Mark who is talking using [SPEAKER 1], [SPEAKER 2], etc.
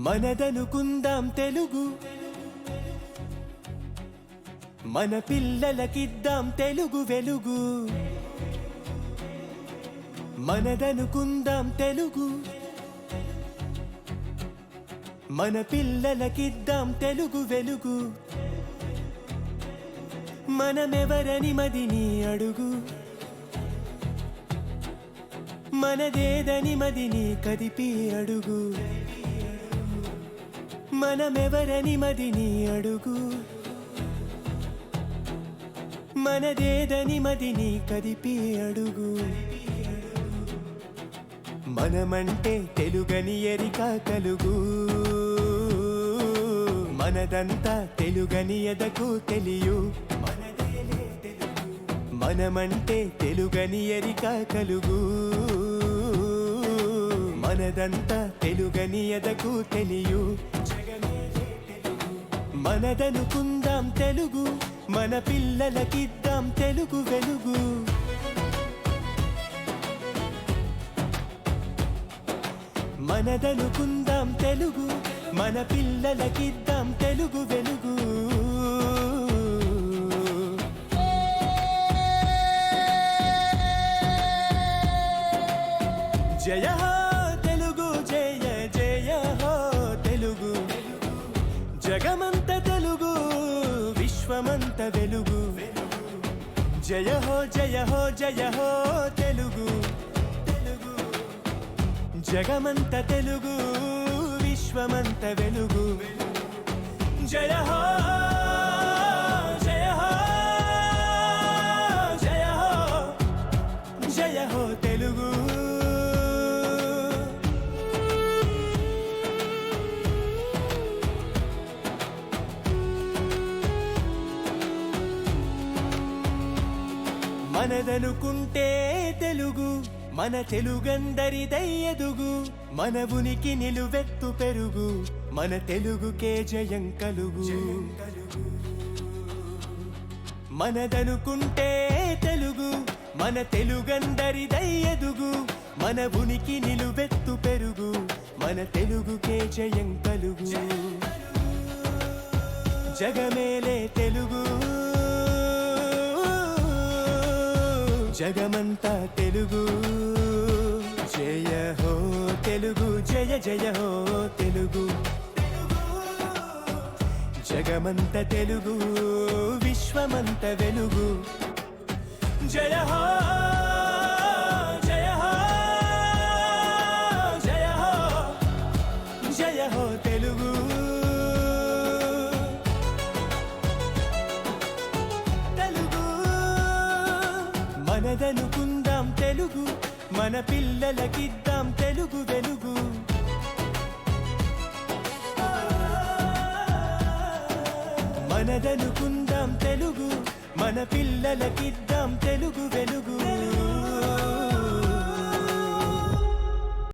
[SPEAKER 1] మనదనుకుందాం తెలుగు మన పిల్లలకిద్దాం తెలుగు వెలుగు మనదనుకుందాం తెలుగు మన పిల్లలకిద్దాం తెలుగు వెలుగు మనమెవరని మదిని అడుగు మనదేదని మదిని కదిపి అడుగు మనమెవరని మదిని అడుగు మనదేదని మదిని కదిపి అడుగు మనమంటే తెలుగని ఎరిక కలుగు మనదంతా తెలుగని ఎదకు తెలియు మనమంటే తెలుగని ఎరిక కలుగు మనదంతా తెలుగని ఎదకు తెలియు మనదనుకుందాం తెలుగు మన పిల్లలకిద్దాం తెలుగు వెలుగు మనదనుకుందాం తెలుగు మన పిల్లలకిద్దాం తెలుగు వెలుగు జయ హో తెలుగు జయ జయ హో తెలుగు జగమంత తెలుగు విశ్వమంత వెలుగు జయ హో జయ హో జయ హో తెలుగు జగమంత తెలుగు విశ్వమంత వెలుగు జయ హో జయ హో జయ హో జయ హో తెలుగు మనదనుకుంటే తెలుగు మన తెలుగందరిదై ఎదుగు మన ఉనికి నిలువెత్తు పెరుగు మన తెలుగుకే జయం కలుగు మనదనుకుంటే తెలుగు మన తెలుగందరిదై ఎదుగు మన ఉనికి నిలువెత్తు పెరుగు మన తెలుగుకే జయం కలుగు జగమేలే తెలుగు జగమంతా తెలుగు జయ హో తెలుగు జయ జయ హో తెలుగు జగమంత తెలుగు విశ్వమంత వెలుగు జయ హో జయ హో జయ హో జయ హో తెలుగు మనదనుకుందాం తెలుగు మన పిల్లలకిద్దాం తెలుగు వెలుగు మనదనుకుందాం తెలుగు మన పిల్లలకిద్దాం తెలుగు వెలుగు